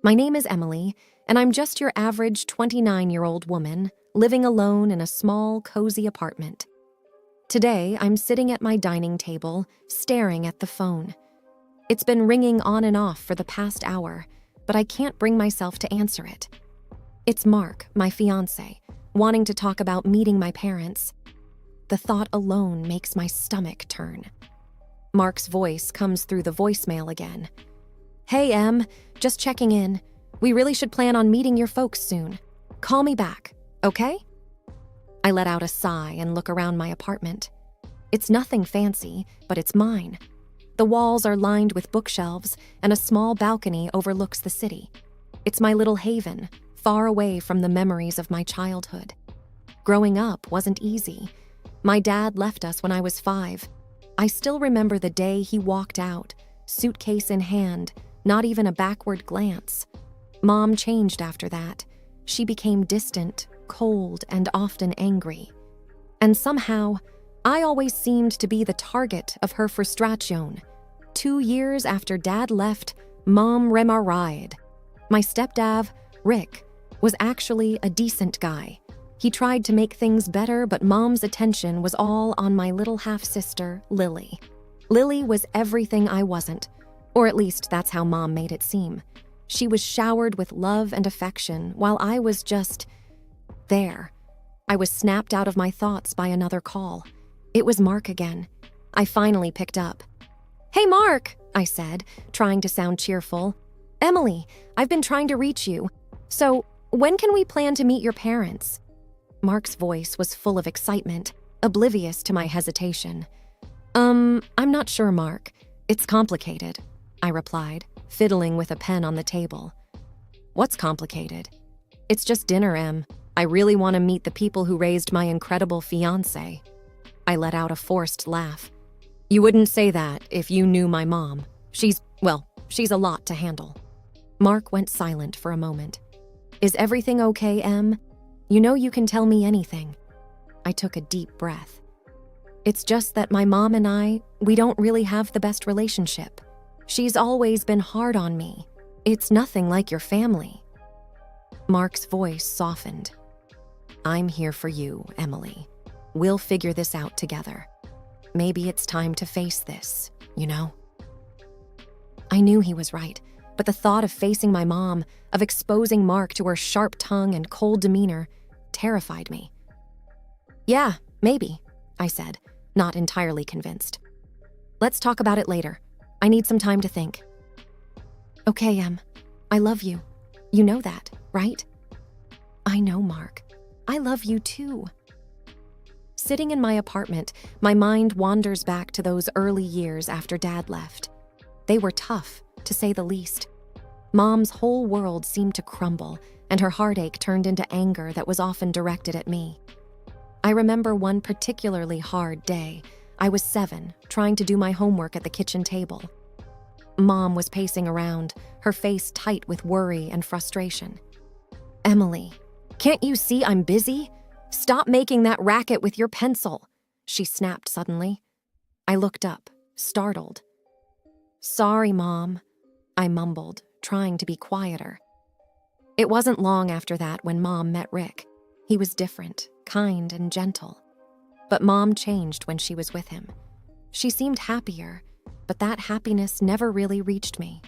My name is Emily, and I'm just your average 29-year-old woman living alone in a small, cozy apartment. Today, I'm sitting at my dining table, staring at the phone. It's been ringing on and off for the past hour, but I can't bring myself to answer it. It's Mark, my fiance, wanting to talk about meeting my parents. The thought alone makes my stomach turn. Mark's voice comes through the voicemail again. "Hey, Em, just checking in. We really should plan on meeting your folks soon. Call me back, okay?" I let out a sigh and look around my apartment. It's nothing fancy, but it's mine. The walls are lined with bookshelves, and a small balcony overlooks the city. It's my little haven, far away from the memories of my childhood. Growing up wasn't easy. My dad left us when I was 5. I still remember the day he walked out, suitcase in hand, not even a backward glance. Mom changed after that. She became distant, cold, and often angry. And somehow, I always seemed to be the target of her frustration. 2 years after Dad left, Mom remarried. My stepdad, Rick, was actually a decent guy. He tried to make things better, but Mom's attention was all on my little half-sister, Lily. Lily was everything I wasn't, or at least that's how Mom made it seem. She was showered with love and affection, while I was just there. I was snapped out of my thoughts by another call. It was Mark again. I finally picked up. "Hey, Mark," I said, trying to sound cheerful. "Emily, I've been trying to reach you. So, when can we plan to meet your parents?" Mark's voice was full of excitement, oblivious to my hesitation. I'm not sure, Mark. It's complicated," I replied, fiddling with a pen on the table. "What's complicated?" "It's just dinner, Em. I really want to meet the people who raised my incredible fiance." I let out a forced laugh. "You wouldn't say that if you knew my mom. She's a lot to handle." Mark went silent for a moment. "Is everything okay, Em? You know you can tell me anything." I took a deep breath. "It's just that my mom and we don't really have the best relationship. She's always been hard on me. It's nothing like your family." Mark's voice softened. "I'm here for you, Emily. We'll figure this out together. Maybe it's time to face this, you know?" I knew he was right, but the thought of facing my mom, of exposing Mark to her sharp tongue and cold demeanor, terrified me. "Yeah, maybe," I said, not entirely convinced. "Let's talk about it later. I need some time to think." "Okay, Em. I love you. You know that, right?" "I know, Mark. I love you too." Sitting in my apartment, my mind wanders back to those early years after Dad left. They were tough, to say the least. Mom's whole world seemed to crumble, and her heartache turned into anger that was often directed at me. I remember one particularly hard day. I was 7, trying to do my homework at the kitchen table. Mom was pacing around, her face tight with worry and frustration. "Emily, can't you see I'm busy? Stop making that racket with your pencil," she snapped suddenly. I looked up, startled. "Sorry, Mom," I mumbled, trying to be quieter. It wasn't long after that when Mom met Rick. He was different, kind, and gentle. But Mom changed when she was with him. She seemed happier, but that happiness never really reached me.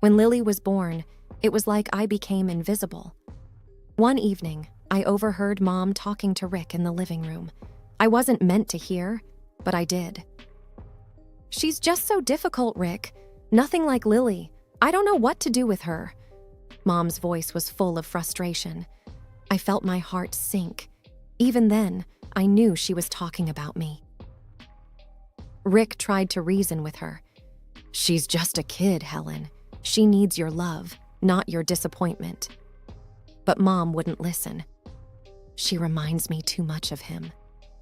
When Lily was born, it was like I became invisible. One evening, I overheard Mom talking to Rick in the living room. I wasn't meant to hear, but I did. "She's just so difficult, Rick. Nothing like Lily. I don't know what to do with her." Mom's voice was full of frustration. I felt my heart sink. Even then, I knew she was talking about me. Rick tried to reason with her. "She's just a kid, Helen. She needs your love, not your disappointment." But Mom wouldn't listen. "She reminds me too much of him,"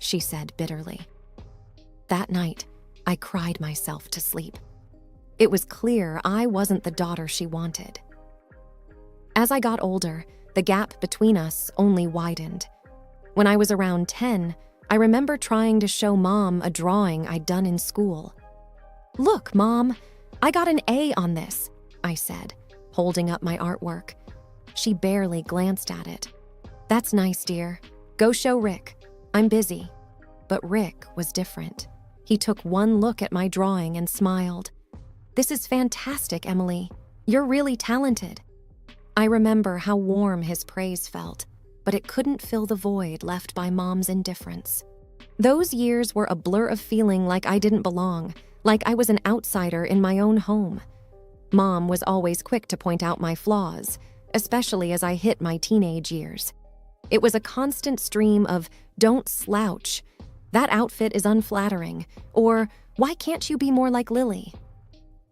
she said bitterly. That night, I cried myself to sleep. It was clear I wasn't the daughter she wanted. As I got older, the gap between us only widened. When I was around 10, I remember trying to show Mom a drawing I'd done in school. "Look, Mom, I got an A on this," I said, holding up my artwork. She barely glanced at it. "That's nice, dear. Go show Rick. I'm busy." But Rick was different. He took one look at my drawing and smiled. "This is fantastic, Emily. You're really talented." I remember how warm his praise felt, but it couldn't fill the void left by Mom's indifference. Those years were a blur of feeling like I didn't belong, like I was an outsider in my own home. Mom was always quick to point out my flaws, especially as I hit my teenage years. It was a constant stream of, "Don't slouch," "That outfit is unflattering," or "Why can't you be more like Lily?"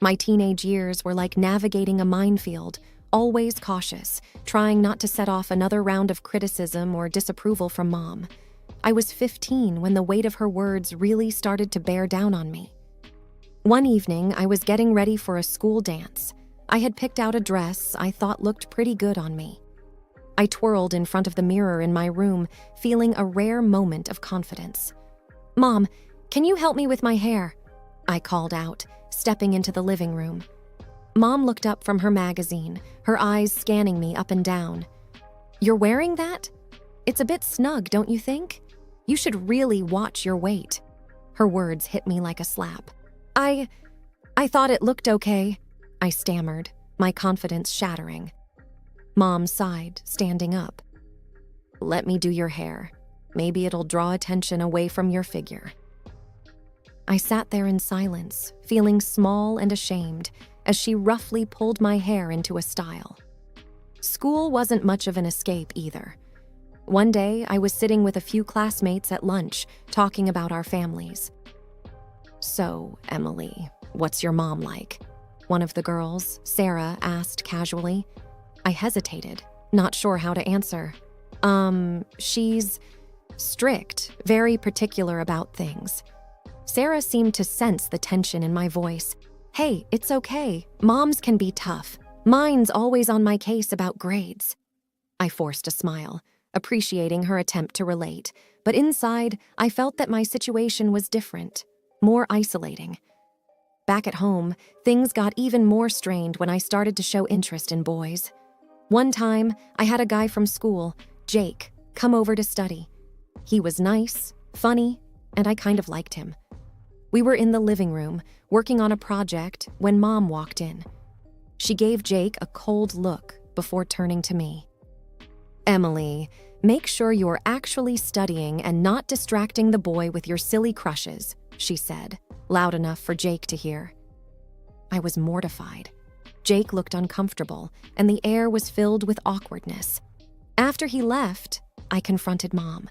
My teenage years were like navigating a minefield, always cautious, trying not to set off another round of criticism or disapproval from Mom. I was 15 when the weight of her words really started to bear down on me. One evening, I was getting ready for a school dance. I had picked out a dress I thought looked pretty good on me. I twirled in front of the mirror in my room, feeling a rare moment of confidence. "Mom, can you help me with my hair?" I called out, stepping into the living room. Mom looked up from her magazine, her eyes scanning me up and down. "You're wearing that? It's a bit snug, don't you think? You should really watch your weight." Her words hit me like a slap. I thought it looked okay," I stammered, my confidence shattering. Mom sighed, standing up. "Let me do your hair. Maybe it'll draw attention away from your figure." I sat there in silence, feeling small and ashamed, as she roughly pulled my hair into a style. School wasn't much of an escape either. One day, I was sitting with a few classmates at lunch, talking about our families. "So, Emily, what's your mom like?" one of the girls, Sarah, asked casually. I hesitated, not sure how to answer. She's strict, very particular about things." Sarah seemed to sense the tension in my voice. "Hey, it's okay. Moms can be tough. Mine's always on my case about grades." I forced a smile, appreciating her attempt to relate, but inside, I felt that my situation was different, more isolating. Back at home, things got even more strained when I started to show interest in boys. One time, I had a guy from school, Jake, come over to study. He was nice, funny, and I kind of liked him. We were in the living room, working on a project, when Mom walked in. She gave Jake a cold look before turning to me. "Emily, make sure you're actually studying and not distracting the boy with your silly crushes," she said, loud enough for Jake to hear. I was mortified. Jake looked uncomfortable, and the air was filled with awkwardness. After he left, I confronted Mom.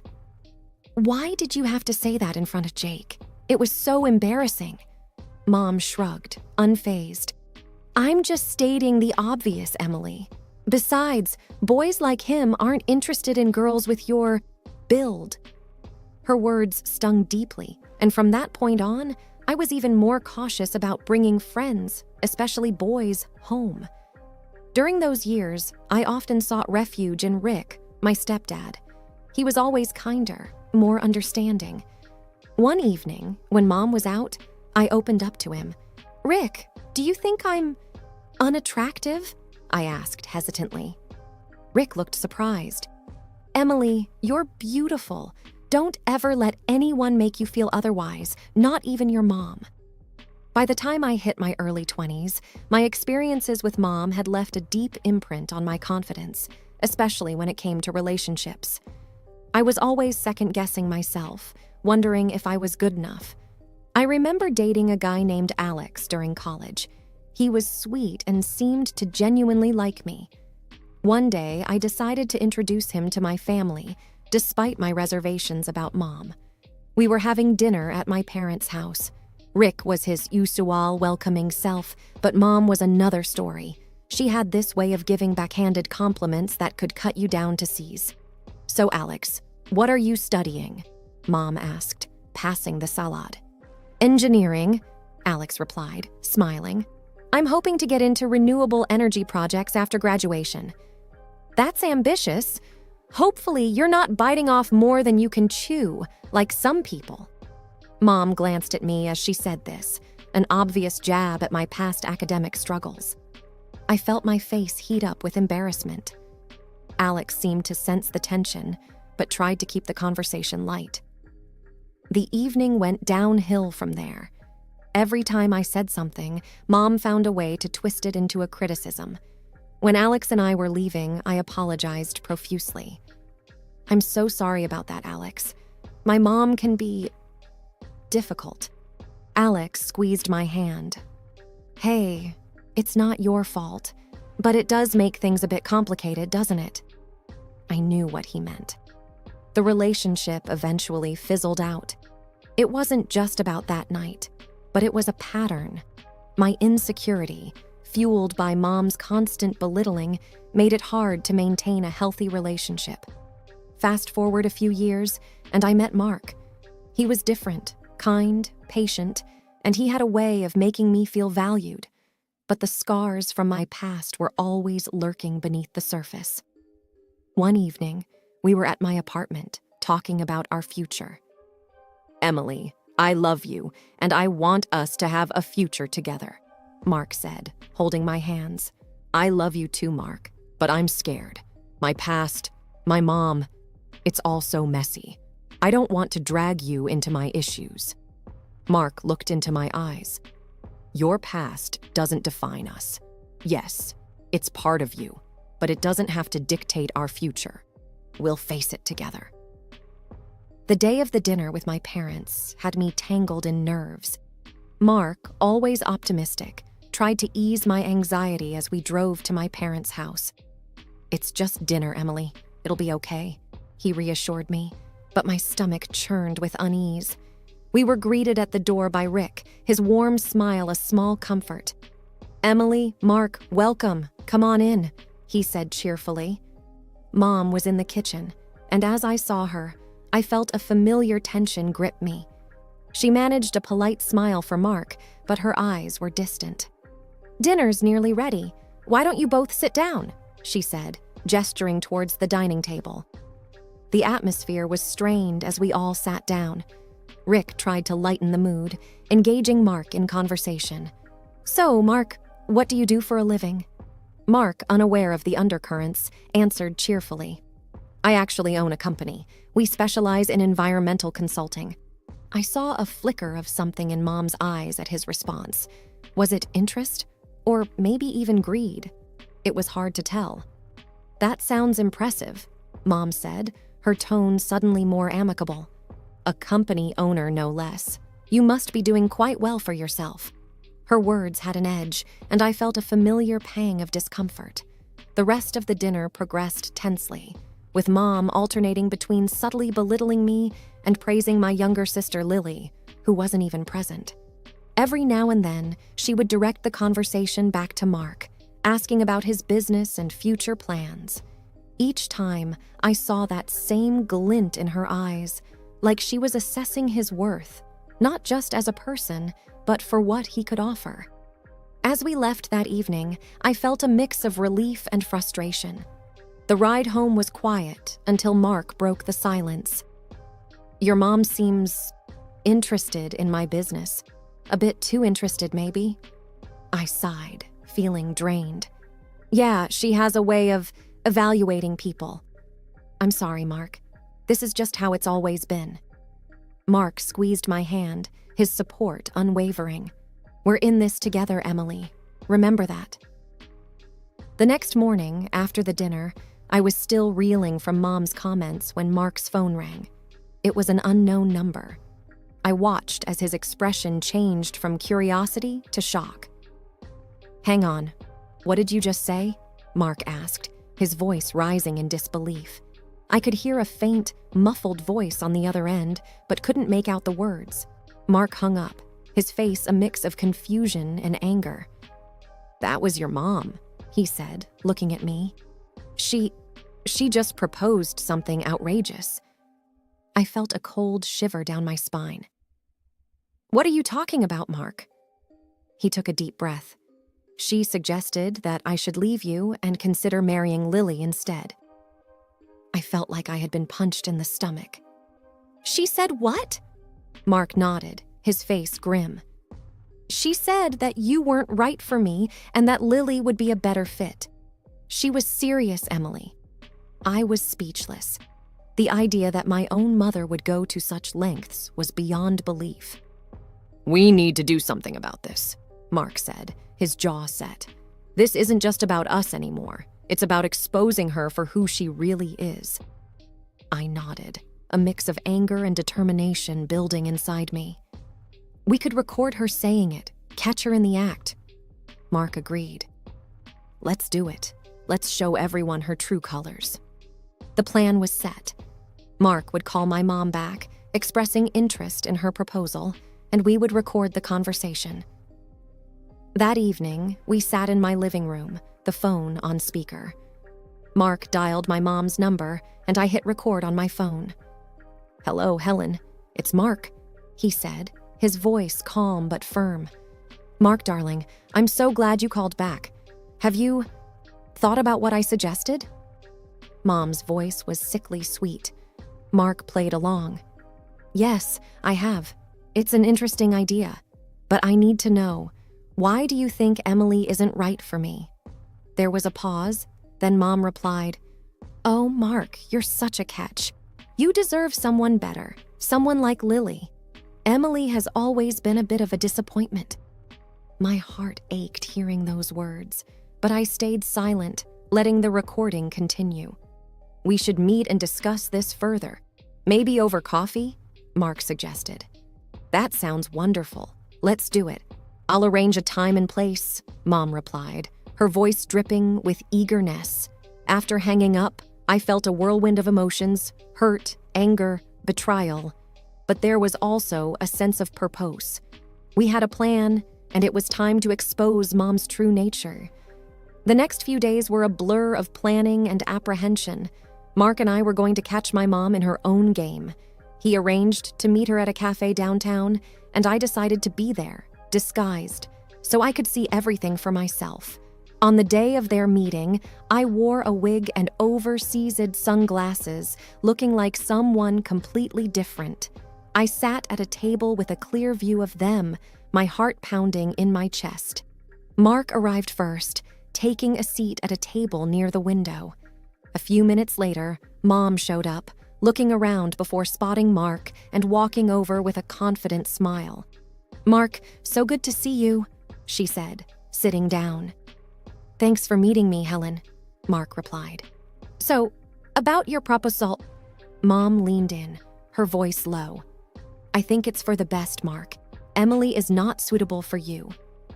"Why did you have to say that in front of Jake? It was so embarrassing." Mom shrugged, unfazed. "I'm just stating the obvious, Emily. Besides, boys like him aren't interested in girls with your build." Her words stung deeply, and from that point on, I was even more cautious about bringing friends, especially boys, home. During those years, I often sought refuge in Rick, my stepdad. He was always kinder, more understanding. One evening, when Mom was out, I opened up to him. "Rick, do you think I'm unattractive?" I asked hesitantly. Rick looked surprised. "Emily, you're beautiful. Don't ever let anyone make you feel otherwise, not even your mom." By the time I hit my early 20s, my experiences with Mom had left a deep imprint on my confidence, especially when it came to relationships. I was always second-guessing myself, wondering if I was good enough. I remember dating a guy named Alex during college. He was sweet and seemed to genuinely like me. One day, I decided to introduce him to my family, despite my reservations about Mom. We were having dinner at my parents' house. Rick was his usual welcoming self, but Mom was another story. She had this way of giving backhanded compliments that could cut you down to C's. "So, Alex, what are you studying?" Mom asked, passing the salad. "Engineering," Alex replied, smiling. "I'm hoping to get into renewable energy projects after graduation." "That's ambitious. Hopefully, you're not biting off more than you can chew, like some people." Mom glanced at me as she said this, an obvious jab at my past academic struggles. I felt my face heat up with embarrassment. Alex seemed to sense the tension, but tried to keep the conversation light. The evening went downhill from there. Every time I said something, Mom found a way to twist it into a criticism. When Alex and I were leaving, I apologized profusely. "I'm so sorry about that, Alex. My mom can be difficult." Alex squeezed my hand. "Hey, it's not your fault, but it does make things a bit complicated, doesn't it?" I knew what he meant. The relationship eventually fizzled out. It wasn't just about that night, but it was a pattern. My insecurity, fueled by Mom's constant belittling, made it hard to maintain a healthy relationship. Fast forward a few years, and I met Mark. He was different, kind, patient, and he had a way of making me feel valued. But the scars from my past were always lurking beneath the surface. One evening, we were at my apartment, talking about our future. "Emily, I love you, and I want us to have a future together," Mark said, holding my hands. "I love you too, Mark, but I'm scared. My past, my mom, it's all so messy. I don't want to drag you into my issues." Mark looked into my eyes. "Your past doesn't define us. Yes, it's part of you, but it doesn't have to dictate our future. We'll face it together." The day of the dinner with my parents had me tangled in nerves. Mark, always optimistic, tried to ease my anxiety as we drove to my parents' house. "It's just dinner, Emily. It'll be okay," he reassured me, but my stomach churned with unease. We were greeted at the door by Rick, his warm smile a small comfort. "Emily, Mark, welcome. Come on in," he said cheerfully. Mom was in the kitchen, and as I saw her, I felt a familiar tension grip me. She managed a polite smile for Mark, but her eyes were distant. "Dinner's nearly ready. Why don't you both sit down?" she said, gesturing towards the dining table. The atmosphere was strained as we all sat down. Rick tried to lighten the mood, engaging Mark in conversation. "So, Mark, what do you do for a living?" Mark, unaware of the undercurrents, answered cheerfully. "I actually own a company. We specialize in environmental consulting." I saw a flicker of something in Mom's eyes at his response. Was it interest? Or maybe even greed? It was hard to tell. "That sounds impressive," Mom said, her tone suddenly more amicable. "A company owner, no less. You must be doing quite well for yourself." Her words had an edge, and I felt a familiar pang of discomfort. The rest of the dinner progressed tensely, with Mom alternating between subtly belittling me and praising my younger sister Lily, who wasn't even present. Every now and then, she would direct the conversation back to Mark, asking about his business and future plans. Each time, I saw that same glint in her eyes, like she was assessing his worth, not just as a person, but for what he could offer. As we left that evening, I felt a mix of relief and frustration. The ride home was quiet until Mark broke the silence. "Your mom seems interested in my business. A bit too interested, maybe?" I sighed, feeling drained. "Yeah, she has a way of evaluating people." "I'm sorry, Mark. This is just how it's always been." Mark squeezed my hand, his support unwavering. "We're in this together, Emily. Remember that." The next morning, after the dinner, I was still reeling from Mom's comments when Mark's phone rang. It was an unknown number. I watched as his expression changed from curiosity to shock. "Hang on. What did you just say?" Mark asked, his voice rising in disbelief. I could hear a faint, muffled voice on the other end, but couldn't make out the words. Mark hung up, his face a mix of confusion and anger. "That was your mom," he said, looking at me. She just proposed something outrageous." I felt a cold shiver down my spine. "What are you talking about, Mark?" He took a deep breath. "She suggested that I should leave you and consider marrying Lily instead." I felt like I had been punched in the stomach. "She said what?" Mark nodded, his face grim. She said that you weren't right for me and that Lily would be a better fit. She was serious, Emily. I was speechless. The idea that my own mother would go to such lengths was beyond belief. "We need to do something about this," Mark said, his jaw set. "This isn't just about us anymore. It's about exposing her for who she really is." I nodded, a mix of anger and determination building inside me. "We could record her saying it, catch her in the act." Mark agreed. "Let's do it. Let's show everyone her true colors." The plan was set. Mark would call my mom back, expressing interest in her proposal, and we would record the conversation. That evening, we sat in my living room, the phone on speaker. Mark dialed my mom's number, and I hit record on my phone. "Hello, Helen. It's Mark," he said, his voice calm but firm. "Mark, darling, I'm so glad you called back. Have you thought about what I suggested?" Mom's voice was sickly sweet. Mark played along. "Yes, I have. It's an interesting idea. But I need to know, why do you think Emily isn't right for me?" There was a pause, then Mom replied, "Oh, Mark, you're such a catch. You deserve someone better, someone like Lily. Emily has always been a bit of a disappointment." My heart ached hearing those words, but I stayed silent, letting the recording continue. "We should meet and discuss this further. Maybe over coffee?" Mark suggested. "That sounds wonderful. Let's do it. I'll arrange a time and place," Mom replied, her voice dripping with eagerness. After hanging up, I felt a whirlwind of emotions: hurt, anger, betrayal. But there was also a sense of purpose. We had a plan, and it was time to expose Mom's true nature. The next few days were a blur of planning and apprehension. Mark and I were going to catch my mom in her own game. He arranged to meet her at a cafe downtown, and I decided to be there, disguised, so I could see everything for myself. On the day of their meeting, I wore a wig and oversized sunglasses, looking like someone completely different. I sat at a table with a clear view of them, my heart pounding in my chest. Mark arrived first, taking a seat at a table near the window. A few minutes later, Mom showed up, looking around before spotting Mark and walking over with a confident smile. "Mark, so good to see you," she said, sitting down. "Thanks for meeting me, Helen," Mark replied. "So, about your proposal..." Mom leaned in, her voice low. "I think it's for the best, Mark. Emily is not suitable for you.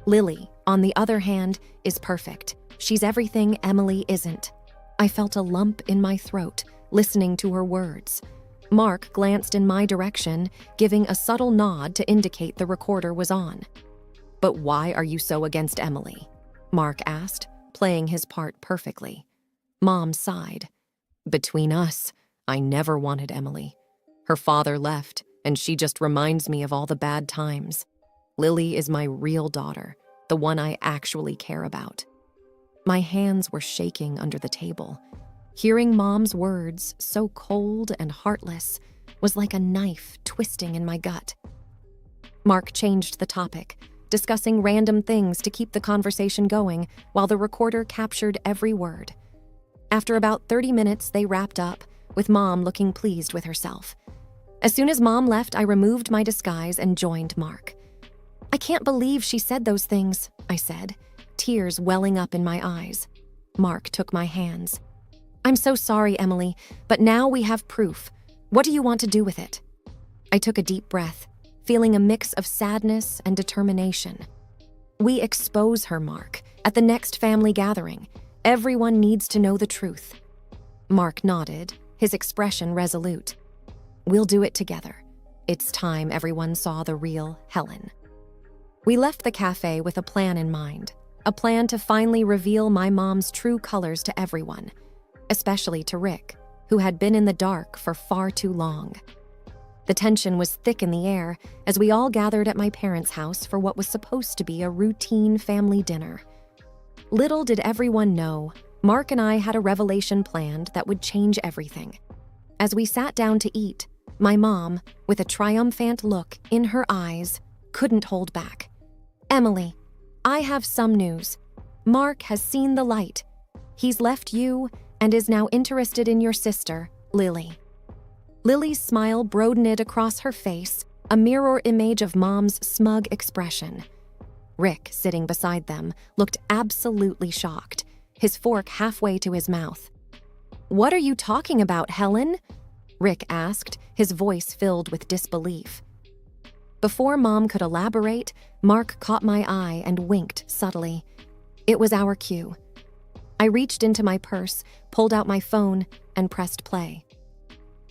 Lily, on the other hand, is perfect. She's everything Emily isn't." I felt a lump in my throat, listening to her words. Mark glanced in my direction, giving a subtle nod to indicate the recorder was on. "But why are you so against Emily?" Mark asked, playing his part perfectly. Mom sighed. "Between us, I never wanted Emily. Her father left, and she just reminds me of all the bad times. Lily is my real daughter, the one I actually care about." My hands were shaking under the table. Hearing Mom's words, so cold and heartless, was like a knife twisting in my gut. Mark changed the topic, discussing random things to keep the conversation going while the recorder captured every word. After about 30 minutes, they wrapped up, with Mom looking pleased with herself. As soon as Mom left, I removed my disguise and joined Mark. "I can't believe she said those things," I said, tears welling up in my eyes. Mark took my hands. "I'm so sorry, Emily, but now we have proof. What do you want to do with it?" I took a deep breath, feeling a mix of sadness and determination. "We expose her, Mark, at the next family gathering. Everyone needs to know the truth." Mark nodded, his expression resolute. "We'll do it together. It's time everyone saw the real Helen." We left the cafe with a plan in mind, a plan to finally reveal my mom's true colors to everyone, especially to Rick, who had been in the dark for far too long. The tension was thick in the air as we all gathered at my parents' house for what was supposed to be a routine family dinner. Little did everyone know, Mark and I had a revelation planned that would change everything. As we sat down to eat, my mom, with a triumphant look in her eyes, couldn't hold back. Emily, I have some news. Mark has seen the light. He's left you and is now interested in your sister, Lily. Lily's smile broadened across her face, a mirror image of Mom's smug expression. Rick, sitting beside them, looked absolutely shocked, his fork halfway to his mouth. "What are you talking about, Helen?" Rick asked, his voice filled with disbelief. Before Mom could elaborate, Mark caught my eye and winked subtly. It was our cue. I reached into my purse, pulled out my phone, and pressed play.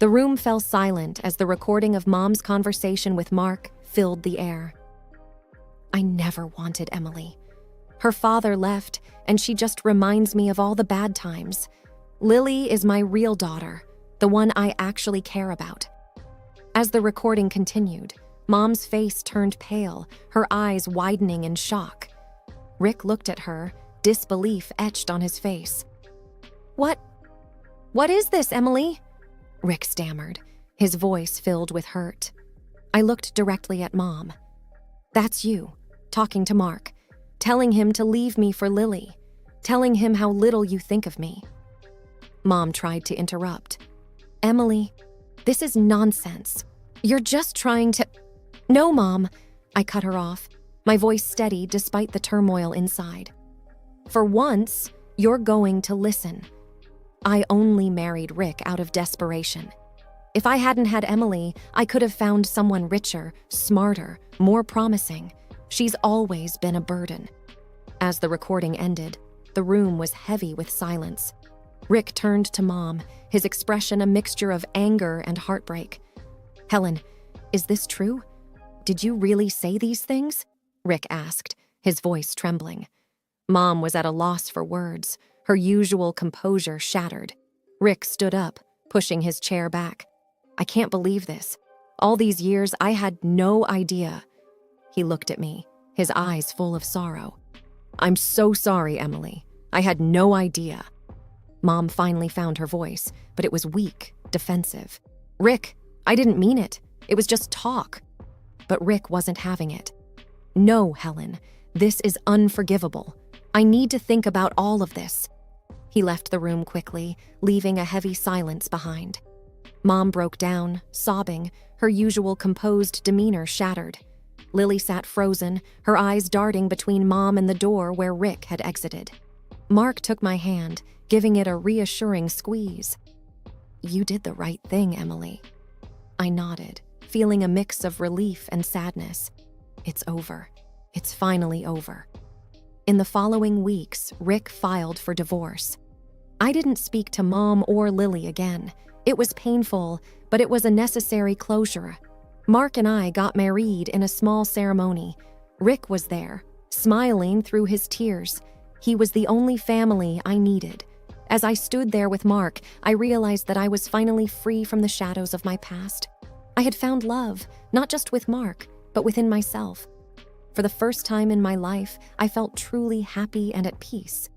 The room fell silent as the recording of Mom's conversation with Mark filled the air. I never wanted Emily. Her father left, and she just reminds me of all the bad times. Lily is my real daughter, the one I actually care about. As the recording continued, Mom's face turned pale, her eyes widening in shock. Rick looked at her, disbelief etched on his face. What is this, Emily?" Rick stammered, his voice filled with hurt. I looked directly at Mom. "That's you, talking to Mark, telling him to leave me for Lily, telling him how little you think of me." Mom tried to interrupt. "Emily, this is nonsense. You're just trying to—" "No, Mom," I cut her off, my voice steady despite the turmoil inside. "For once, you're going to listen. I only married Rick out of desperation. If I hadn't had Emily, I could have found someone richer, smarter, more promising. She's always been a burden." As the recording ended, the room was heavy with silence. Rick turned to Mom, his expression a mixture of anger and heartbreak. "Helen, is this true? Did you really say these things?" Rick asked, his voice trembling. Mom was at a loss for words, her usual composure shattered. Rick stood up, pushing his chair back. "I can't believe this. All these years, I had no idea." He looked at me, his eyes full of sorrow. "I'm so sorry, Emily. I had no idea." Mom finally found her voice, but it was weak, defensive. "Rick, I didn't mean it. It was just talk." But Rick wasn't having it. "No, Helen, this is unforgivable. I need to think about all of this." He left the room quickly, leaving a heavy silence behind. Mom broke down, sobbing, her usual composed demeanor shattered. Lily sat frozen, her eyes darting between Mom and the door where Rick had exited. Mark took my hand, giving it a reassuring squeeze. "You did the right thing, Emily." I nodded, feeling a mix of relief and sadness. It's over. It's finally over. In the following weeks, Rick filed for divorce. I didn't speak to Mom or Lily again. It was painful, but it was a necessary closure. Mark and I got married in a small ceremony. Rick was there, smiling through his tears. He was the only family I needed. As I stood there with Mark, I realized that I was finally free from the shadows of my past. I had found love, not just with Mark, but within myself. For the first time in my life, I felt truly happy and at peace.